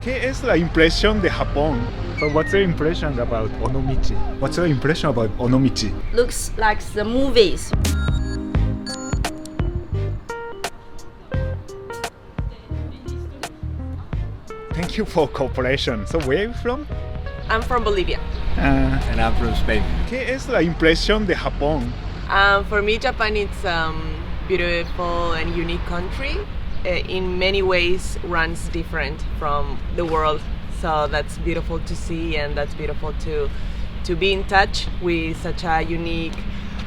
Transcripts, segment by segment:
¿Qué es la impresión de Japón? So what's your impression about Onomichi? What's your impression about Onomichi? Looks like the movies. Thank you for cooperation. So where are you from? I'm from Bolivia. And I'm from Spain. ¿Qué es la impresión de Japón? For me, Japan is beautiful and unique country. In many ways runs different from the world. So that's beautiful to see, and that's beautiful to be in touch with such a unique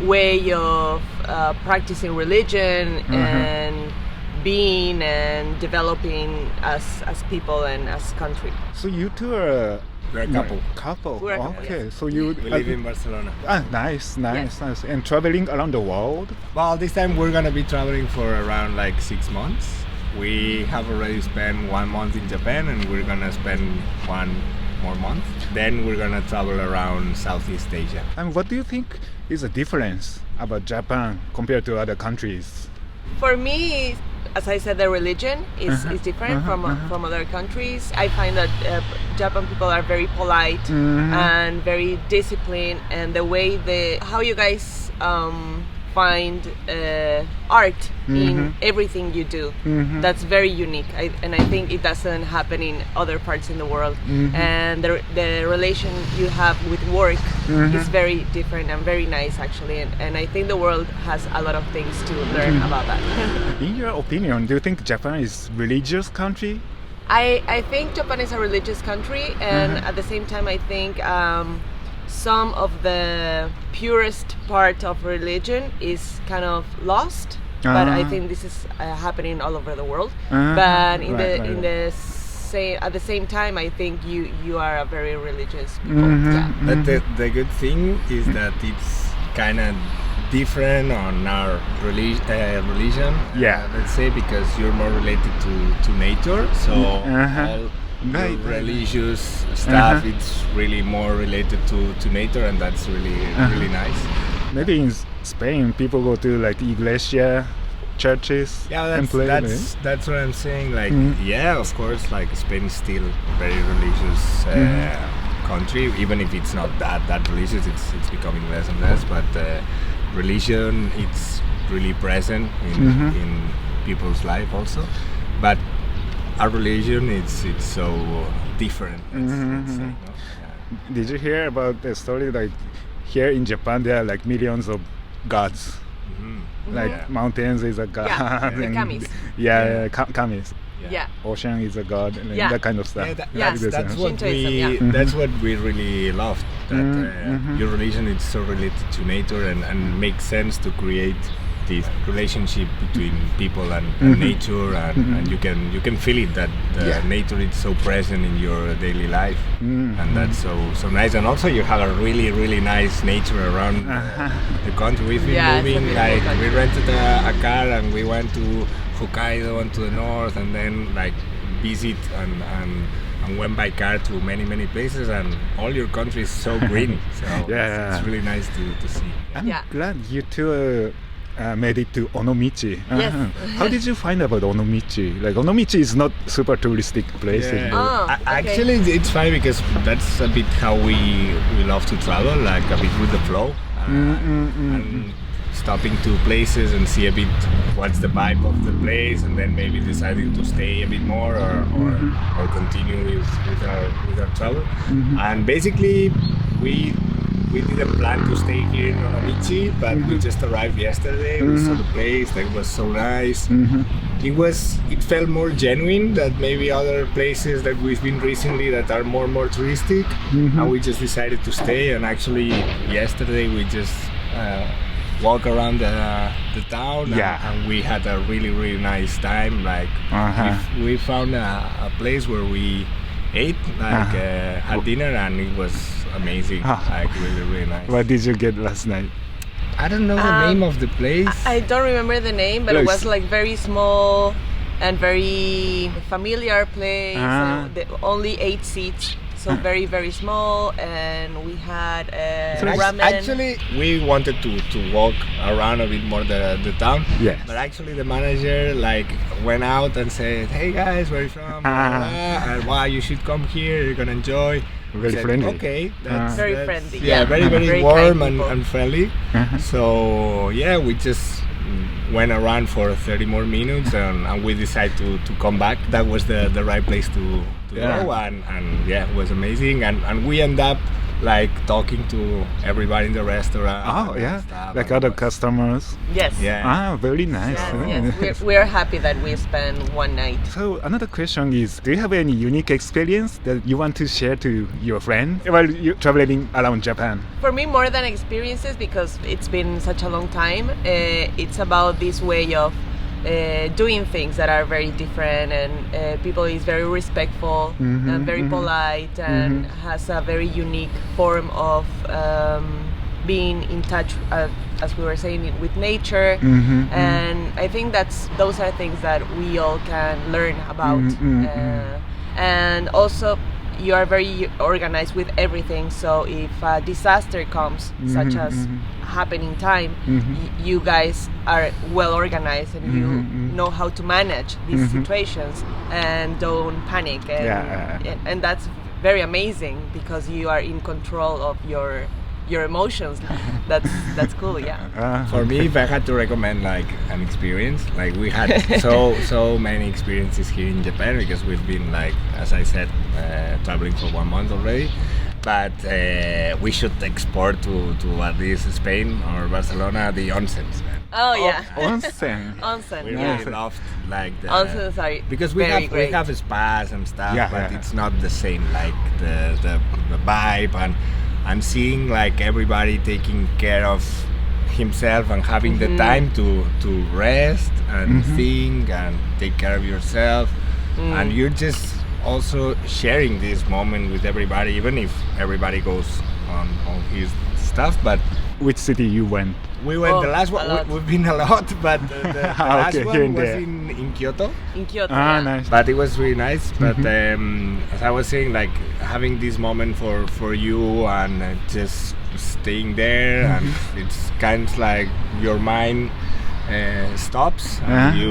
way of practicing religion and being and developing as people and as country. So you two are We're a couple. We're a couple, Okay, yes. so you We live in Barcelona. nice. And traveling around the world? Well, this time we're gonna be traveling for around like 6 months. We have already spent 1 month in Japan, and we're gonna spend 1 more month. Then we're gonna travel around Southeast Asia. And what do you think is the difference about Japan compared to other countries? For me, as I said, the religion is different from other countries. I find that Japan people are very polite and very disciplined, and the way how you guys find art in everything you do, that's very unique. And I think it doesn't happen in other parts in the world. And the relation you have with work is very different and very nice, actually. And I think the world has a lot of things to learn about that. In your opinion, do you think Japan is religious country? I think Japan is a religious country, and at the same time I think some of the purest part of religion is kind of lost, but I think this is happening all over the world. But at the same time, I think you are a very religious people. Yeah. But the good thing is that it's kind of different on our religion. Yeah. Let's say because you're more related to nature, so all Right. the religious stuff it's really more related to nature, and that's really nice. Maybe in Spain, people go to like iglesia, churches, Yeah, and play. that's what I'm saying. Like, yeah, of course, like Spain is still a very religious country, even if it's not that religious. It's becoming less and less. But religion, it's really present in people's life also. But our religion, it's so different. Let's say, no? Yeah. Did you hear about the story like here in Japan there are like millions of gods? Like mountains is a god. Yeah, the and kamis. Kamis. Yeah. Ocean is a god, and Yeah. that kind of stuff. Yeah, that's what that's what we really loved. That your religion is so related to nature and makes sense to create this relationship between people and nature, and you can feel it that nature is so present in your daily life, and that's so nice. And also you have a really nice nature around the country. We've been moving, like we rented a car and we went to Hokkaido and to the north, and then like visit and went by car to many places, and all your country is so green. So it's really nice to see. I'm Yeah. glad you two made it to Onomichi. Yes. How did you find about Onomichi? Like Onomichi is not super touristic place. Yeah. Oh, okay. Actually, it's fine because that's a bit how we love to travel, like a bit with the flow, and stopping to places and see a bit what's the vibe of the place, and then maybe deciding to stay a bit more or continue with our travel. And basically, we didn't plan to stay here in Onomichi, but we just arrived yesterday. We saw the place, that was so nice. It felt more genuine than maybe other places that we've been recently that are more touristic. And we just decided to stay, and actually yesterday we just walk around the town, and we had a really nice time. Like we found a place where we ate, like had dinner, and it was amazing. Like really nice. What did you get last night? I don't know the name of the place. I don't remember the name, but it was like very small and very familiar place. And only 8 seats, so very, very small, and we had ramen. Actually, we wanted to walk around a bit more the town. Yes. But actually, the manager like went out and said, "Hey guys, where are you from? And wow, you should come here. You're gonna enjoy." Very Said, friendly. Okay, that's Very friendly. Yeah, very Very warm kind people. and friendly. So yeah, we just went around for 30 more minutes and we decided to come back. That was the right place to go, and yeah, it was amazing. And we end up like talking to everybody in the restaurant. Oh, and yeah. stuff, Like and other it was- customers. Yes. Yeah. Very nice. Yes. We're happy that we spent one night. So another question is, do you have any unique experience that you want to share to your friend while you're traveling around Japan? For me, more than experiences, because it's been such a long time, it's about this way of doing things that are very different, and people is very respectful and very polite, and has a very unique form of being in touch, as we were saying, with nature. And I think those are things that we all can learn about. And also, you are very organized with everything, so if a disaster comes, such as happening time, you guys are well organized, and you know how to manage these situations and don't panic, and that's very amazing because you are in control of your emotions. That's cool. Yeah. For me, if I had to recommend like an experience, like we had so many experiences here in Japan, because we've been, like, as I said, traveling for 1 month already. But we should export to at least Spain or Barcelona the onsens. Oh yeah. Onsen. Onsen. We Yeah. really loved like the Onsens are because we very have great. we have spas and stuff, Yeah, but yeah. it's not the same, like the vibe and seeing like everybody taking care of himself and having the time to rest and think and take care of yourself, and you're just also sharing this moment with everybody, even if everybody goes on his stuff. But Which city you went? we went the last a one. lot. We've been a lot, but the last Okay, one here and was there. in Kyoto. In Kyoto. Ah, yeah. nice. But it was really nice. But as I was saying, like having this moment for you and just staying there, and it's kind of like your mind stops and you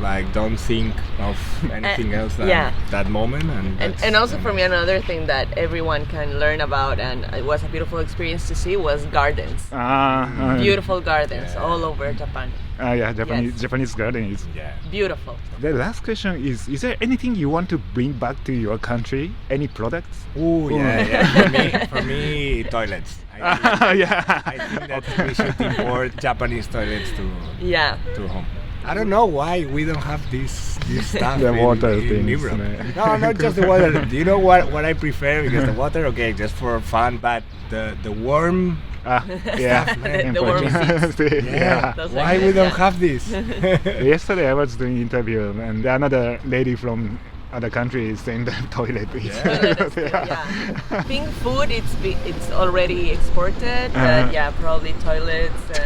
like don't think of anything else than that moment. And also for me, another thing that everyone can learn about, and it was a beautiful experience to see, was gardens. Beautiful gardens all over Japan. Yeah, Japanese garden is Beautiful. The last question is there anything you want to bring back to your country? Any products? Oh yeah. For me, toilets. I think that we should import Japanese toilets to home. I don't know why we don't have this stuff. The water in things, Europe. no. No, not just the water. Do you know what I prefer? Because the water, okay, just for fun, but the warm. The warm seats. Yeah. Those are Why good, we don't have this? Yesterday I was doing interview and another lady from other country is saying the toilet is I think food it's already exported, but probably toilets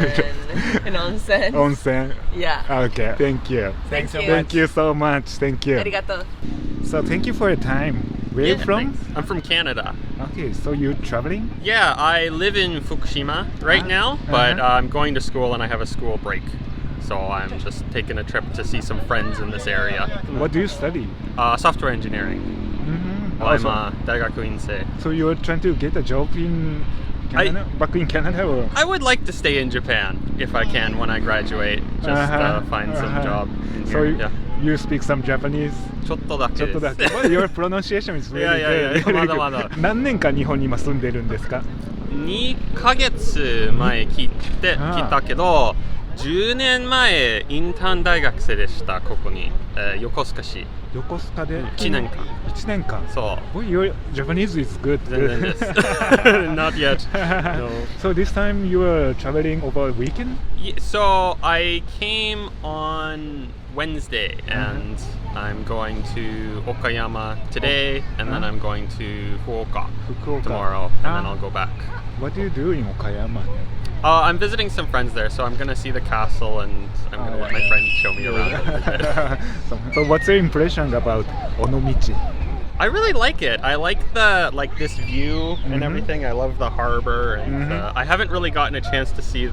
and onsen. Onsen. Yeah. Okay. Thank you. Thanks so you. much. Thank you so much. Thank you. Arigato. So thank you for your time. Where are you from? Thanks. I'm from Canada. Okay, so you're traveling? Yeah, I live in Fukushima right now, but I'm going to school and I have a school break. So I'm just taking a trip to see some friends in this area. What do you study? Software engineering. I'm a 大学院生. So you're trying to get a job in Canada? Back in Canada? Or? I would like to stay in Japan if I can when I graduate. Just find some job in So here. you speak some Japanese? ちょっとだけです。 Well, your pronunciation is really いやいやいや、 good. まだまだ。何年か日本に今住んでるんですか2ヶ月前来たけど、10年前インターン大学生でしたここに、横須賀市。横須賀で1年間。1年間。そう。Well, your Japanese is good. 全然です。Not yet. No. So this time you were traveling over a weekend? So I came on Wednesday and I'm going to Okayama today and then I'm going to Fukuoka tomorrow and then I'll go back. What do you do in Okayama? I'm visiting some friends there, so I'm going to see the castle and I'm going to let my friends show me around a little bit. So what's your impression about尾道? I really like it. I like this view and everything. I love the harbor, and I haven't really gotten a chance to see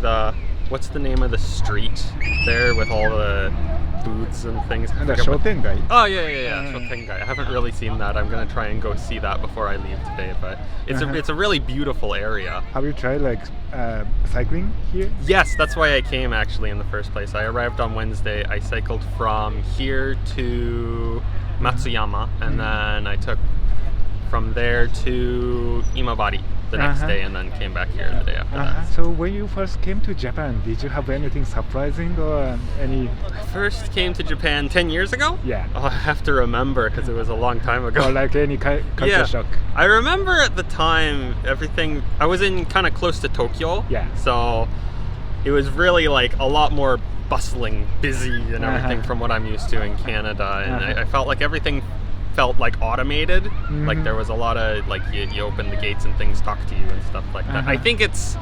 what's the name of the street there with all the booths and things. The Shotengai. Oh yeah. Shotengai. I haven't really seen that. I'm gonna try and go see that before I leave today. But it's a really beautiful area. Have you tried cycling here? Yes, that's why I came actually in the first place. I arrived on Wednesday. I cycled from here to Matsuyama, and then I took from there to Imabari the next day, and then came back here the day after that. So when you first came to Japan, did you have anything surprising or any? I first came to Japan 10 years ago? Yeah. Oh, I have to remember because it was a long time ago. Or like any culture shock? I remember at the time everything. I was in kind of close to Tokyo. Yeah. So it was really like a lot more bustling, busy, and everything from what I'm used to in Canada, and I felt like everything felt like automated. Like there was a lot of like you open the gates and things talk to you and stuff like that. I think it's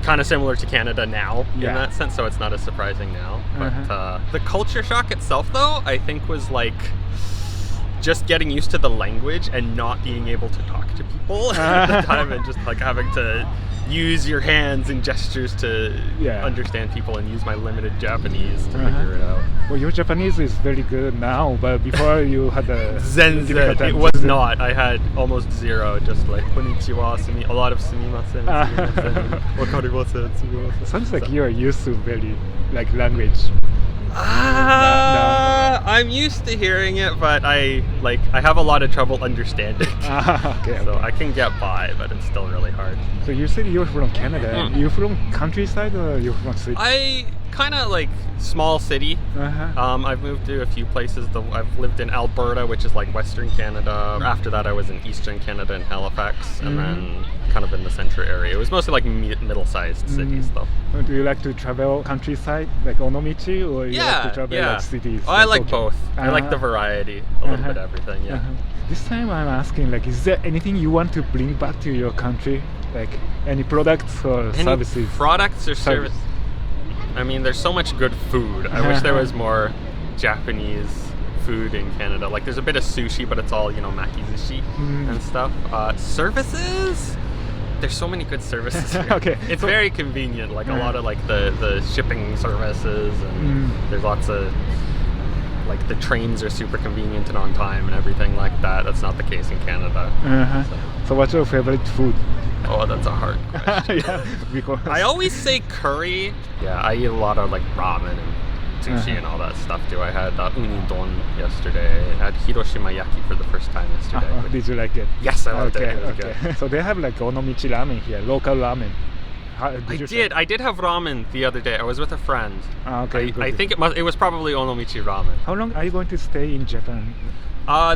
kind of similar to Canada now in that sense, so it's not as surprising now. But the culture shock itself, though, I think was like just getting used to the language and not being able to talk to people at the time, and just like having to use your hands and gestures to understand people and use my limited Japanese to figure it out. Well, your Japanese is very good now, but before you had a Zenzen. It was not. I had almost zero. Just like konnichiwa, a lot of sumimasen, wakarimasen, sumimasen. Sounds like you are used to very like language. I'm used to hearing it, but I have a lot of trouble understanding. So I can get by, but it's still really hard. So you said you're from Canada. You're from countryside or you're from city? I kind of like small city. I've moved to a few places. I've lived in Alberta, which is like Western Canada. After that, I was in Eastern Canada in Halifax, and then kind of in the central area. It was mostly like middle-sized cities, though. Do you like to travel countryside, like Onomichi, or you like to travel like cities? Oh, I like both. I like the variety, a little bit of everything. Yeah. This time I'm asking, like, is there anything you want to bring back to your country, like any products or services? Products or service? I mean, there's so much good food. I wish there was more Japanese food in Canada. Like, there's a bit of sushi, but it's all, makizushi and stuff. Services? There's so many good services here. It's very convenient. Like, a lot of, like, the shipping services, and there's lots of, like, the trains are super convenient and on time and everything like that. That's not the case in Canada. So what's your favorite food? Oh, that's a hard question. Because I always say curry. Yeah, I eat a lot of like ramen and sushi and all that stuff too. I had unidon yesterday. I had Hiroshima yaki for the first time yesterday. Did you like it? Yes, I loved it. It was good. So they have like Onomichi ramen here, local ramen. I did have ramen the other day. I was with a friend. I think it was probably Onomichi ramen. How long are you going to stay in Japan?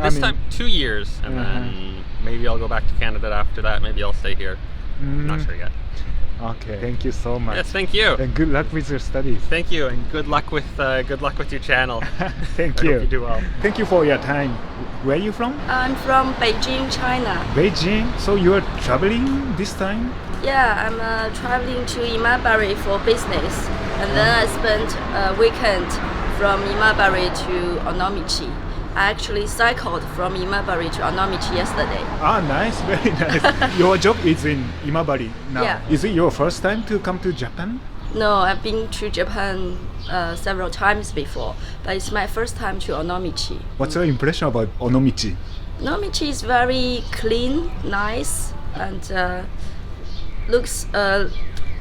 This time 2 years, and then maybe I'll go back to Canada after that. Maybe I'll stay here. I'm not sure yet. Okay, thank you so much. Yes, thank you. And good luck with your studies. Thank you, and good luck with your channel. Thank I you. Hope you do well. Thank you for your time. Where are you from? I'm from Beijing, China. Beijing. So you are traveling this time? Yeah, I'm traveling to Imabari for business, and then I spent a weekend from Imabari to Onomichi. I actually cycled from Imabari to Onomichi yesterday. Nice, very nice. Your job is in Imabari now. Yeah. Is it your first time to come to Japan? No, I've been to Japan several times before, but it's my first time to Onomichi. What's your impression about Onomichi? Onomichi is very clean, nice, and looks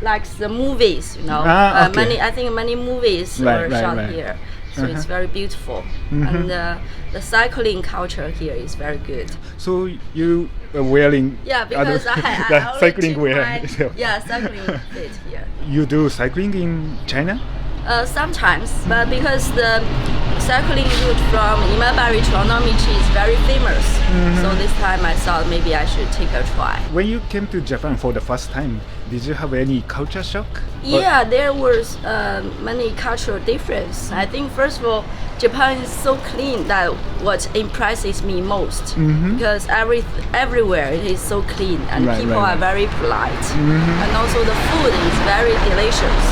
like the movies, I think many movies were shot here. So it's very beautiful, and the cycling culture here is very good. So you are wearing because I the cycling wear. Cycling fit here. You do cycling in China? Sometimes, but because the cycling route from Imabari to Onomichi is very famous, so this time I thought maybe I should take a try. When you came to Japan for the first time, did you have any culture shock? Yeah, there was many cultural difference. I think first of all, Japan is so clean that what impresses me most, because everywhere it is so clean and people are very polite, and also the food is very delicious.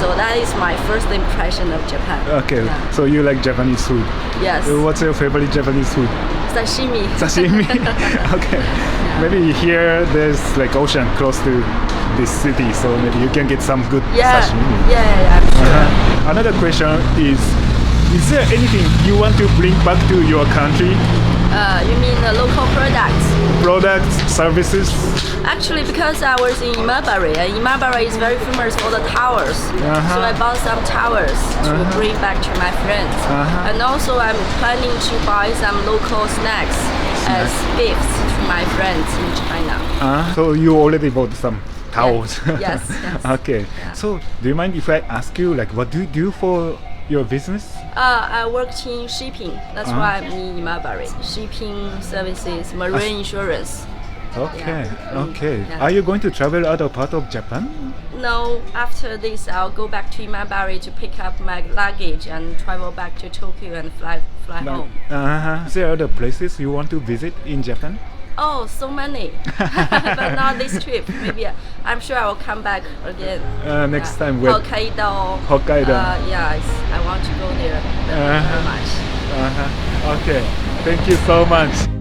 So that is my first impression of Japan. So you like Japanese food? Yes. What's your favorite Japanese food? Sashimi. Sashimi. Okay. Maybe here there's like ocean close to this city, so maybe you can get some good sashimi. Yeah, I'm sure. Another question is there anything you want to bring back to your country? You mean the local products? Products, services? Actually, because I was in Imabari, and Imabari is very famous for the towers. So I bought some towers to bring back to my friends. And also I'm planning to buy some local snacks as gifts to my friends in China. So you already bought some towels? Yes. Okay. Yeah. So do you mind if I ask you, like, what do you do for your business? I worked in shipping. That's why I'm in Imabari. Shipping services, marine insurance. Okay. Yeah. Okay. Yeah. Are you going to travel other part of Japan? No, after this I'll go back to Imabari to pick up my luggage and travel back to Tokyo and fly home. Is there other places you want to visit in Japan? Oh, so many. But not this trip. Maybe I'm sure I will come back again. Next time. Where? Hokkaido. Yes, I want to go there very much. Okay. Thank you so much.